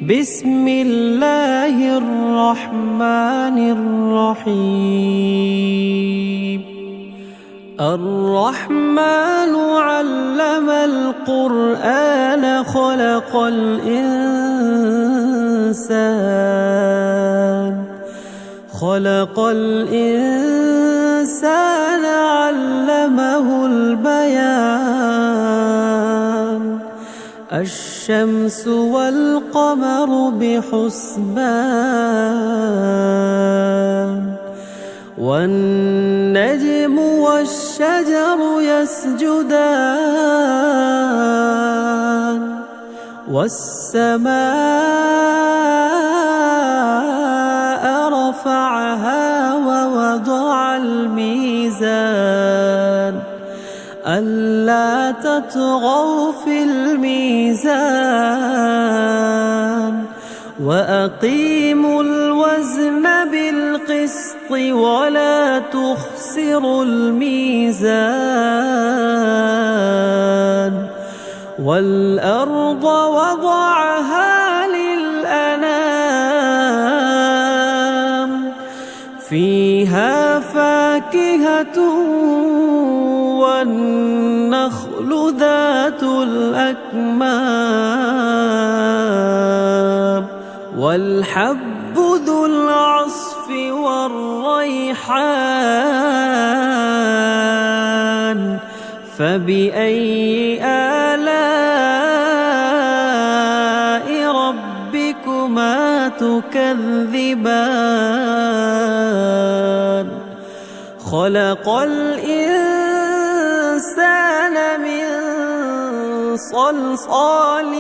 بسم الله الرحمن الرحيم. الرحمن علم القرآن خلق الإنسان علمه البيان. الشمس والقمر بحسبان والنجم والشجر يسجدان والسماء رفعها ووضع الميزان ألا تطغوا في الميزان وأقيموا الوزن بالقسط ولا تخسروا الميزان. والأرض وضعها للأنام فيها فاكهة والنخل ذات الأكمام والحب ذو العصف والريحان. فبأي آلاء ربكما تكذبان؟ خلق الإنسان من صلصال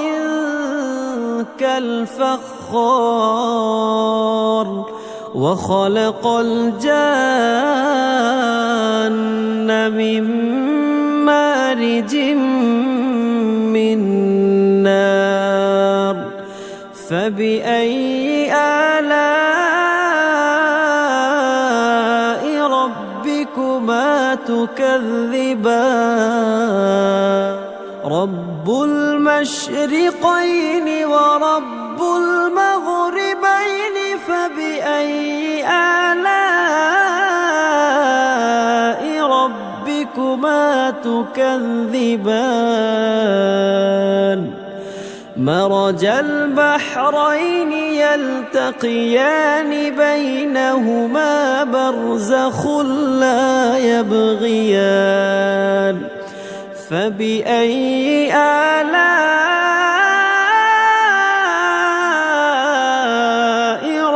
كالفخار وخلق الجان من مارج من نار. فبأي آلاء ربكما تكذبان؟ رب المشرقين ورب المغربين فبأي آلاء ربكما تكذبان؟ مرج البحرين يلتقيان بينهما برزخ لا يبغيان. فبأي آلاء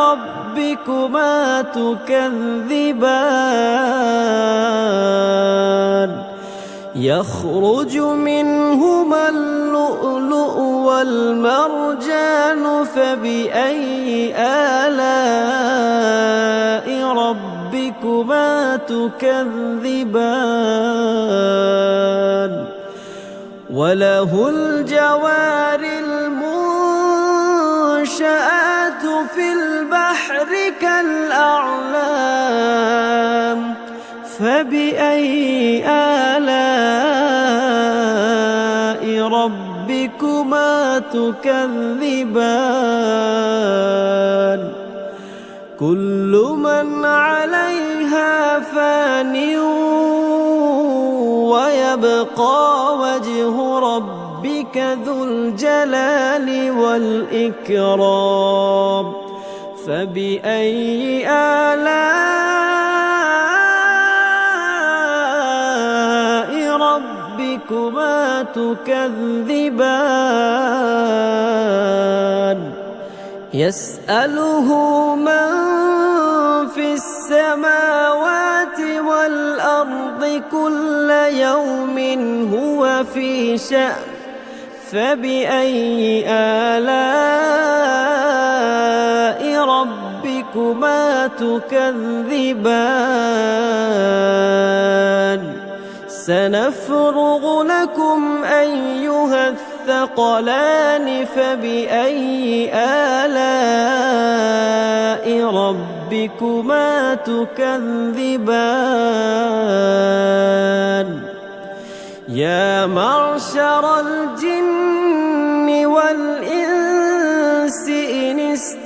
ربكما تكذبان؟ يخرج منهما اللؤلؤ والمرجان فبأي آلاء ربكما تكذبان؟ وله الجوار المنشآت في البحر كالأعلام. فبأي آلاء ربكما تكذبان؟ كل من عليها فان ويبقى وجه ربك ذو الجلال والإكرام. فبأي آلاء ربكما تكذبان؟ يسأله من في السماوات والأرض كل يوم هو في شأن. فبأي آلاء ربكما تكذبان؟ سنفرغ لكم أيها الثقلان. فبأي آلاء ربكما تكذبان؟ يا معشر الجن والإنس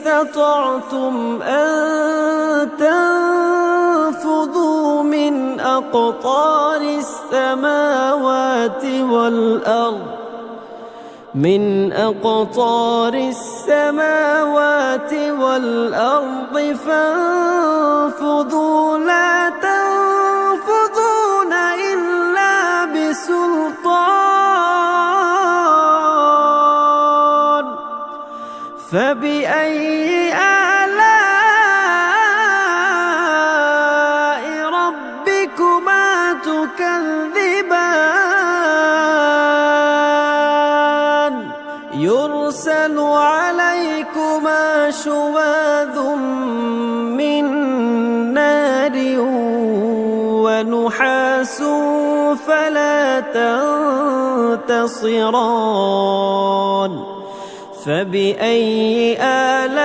استطعتم أن تنفذوا من أقطار السماوات والأرض فانفذوا لا تنفذون إلا بسلطان فبأي آلاء ربكما تكذبان يرسل عليكما شواظ من نار ونحاس فلا تنتصران فبأي آلاء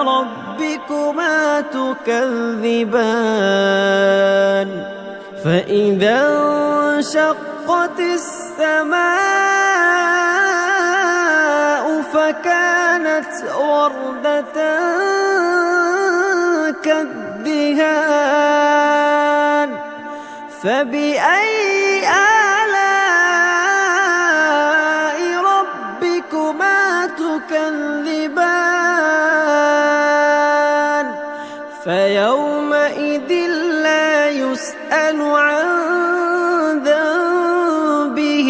ربكما تكذبان فإذا انشقت السماء فكانت وردة كالدهان فبأي آلاء ربكما تكذبان فيومئذ لا يسأل عن ذنبه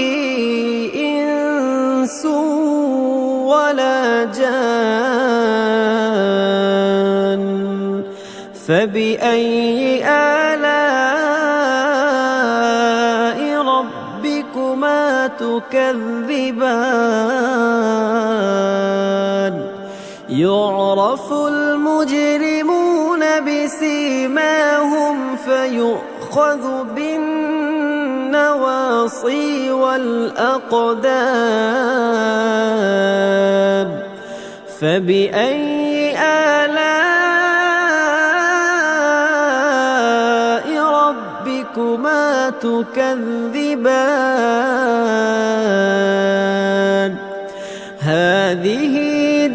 إنس ولا جان فبأي آلاء ربكما تكذبان يعرف المجرمون بسيماهم فيؤخذ بالنواصي والأقدام فبأي آلاء ربكما تكذبان هذه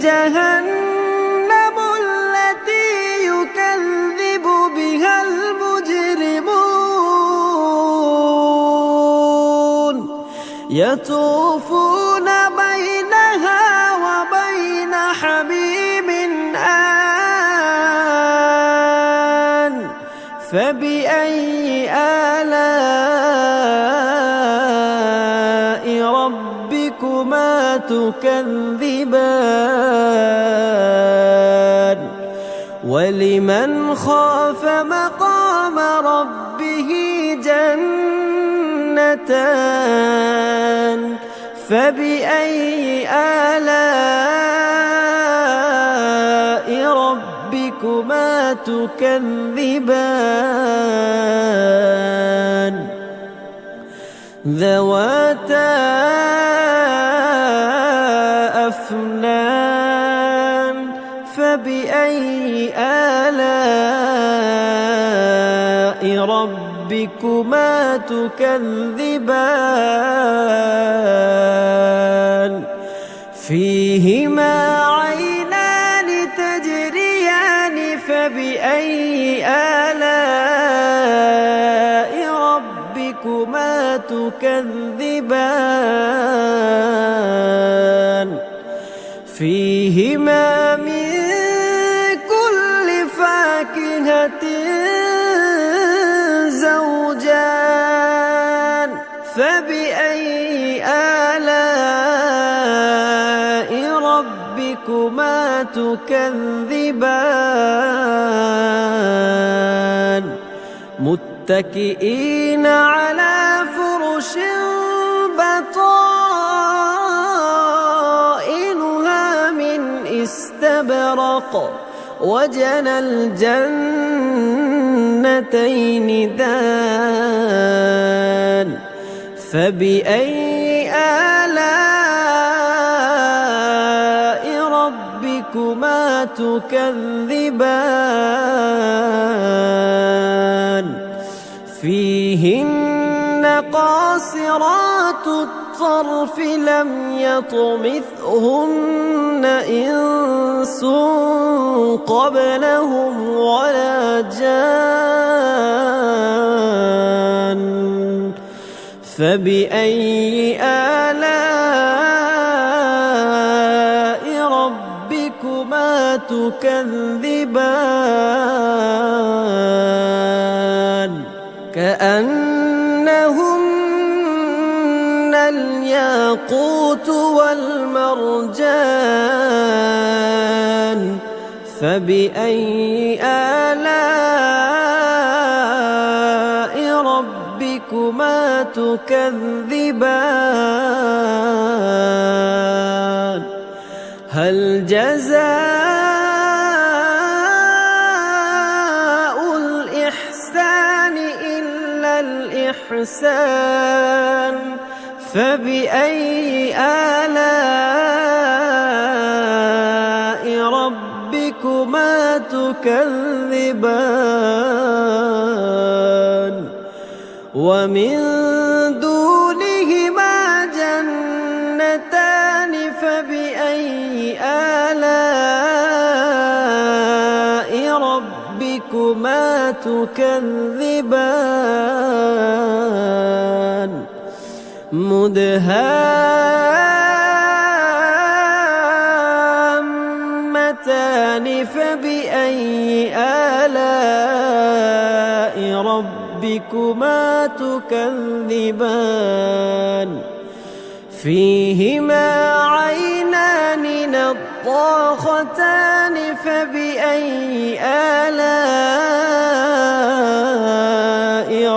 جهنم التي يكذب بها المجرمون يطوفون بينها وبين حميم آن فبأي آلاء ربكما تكذبان ولمن خاف مقام ربه جنتان فبأي آلاء ربكما تكذبان ذواتا أفنان فبأي آلاء ربكما تكذبان فيهما عينان تجريان فبأي آلاء ربكما تكذبان فيهما من كل فاكهة زوجان فبأي آلاء ربكما تكذبان متكئين على فرش بطائنها من استبرق وجنى الجنتين دان فبأي آلاء ربكما تكذبان فيهن قاصرات الطرف الصرف لم يطمثهن إنس قبلهم ولا جان فبأي آلاء ربكما تكذبان كأنهن الياقوت والمرجان فبأي آلاء ربكما تكذبان هل جزاء الإحسان إلا الإحسان فبأي آلاء ربكما تكذبان ومن دونهما جنتان فبأي آلاء ربكما تكذبان مدهامتان فبأي آلاء ربكما تكذبان فيهما عينان نضاختان فبأي آلاء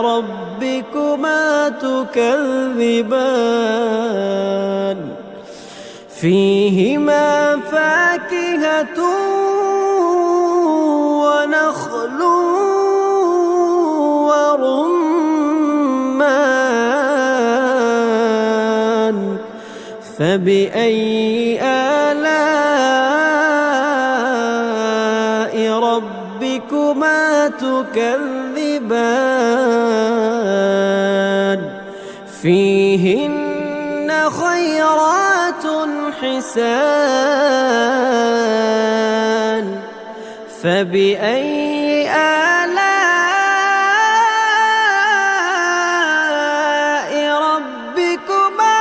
ربكما تكذبان فيهما فاكهة ونخل ورمان فبأي آلاء ربكما تكذبان فيهن خيرات حسان فبأي آلاء ربكما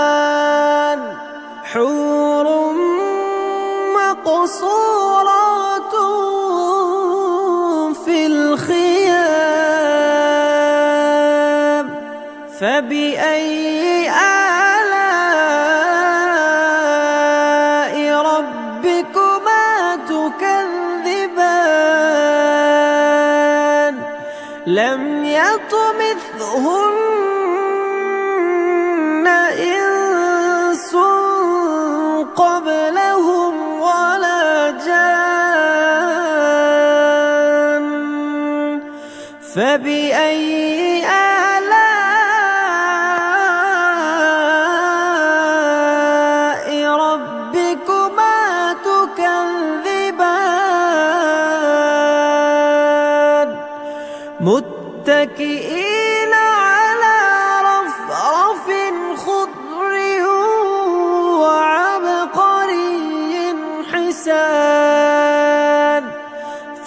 تكذبان حور مقصورات في الخيام فبأي آلاء ربكما تكذبان لم يطمثهن إنس قبلهم ولا جان فبأي آلاء ربكما تكذبان متكئين على رفرف خضر وعبقري حسان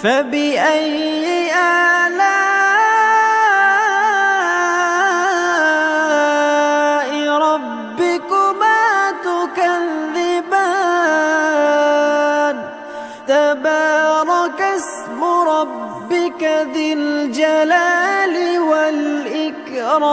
فبأي آلاء ربكما تكذبان تبارك اسم ربك ذي الجلال والإكرام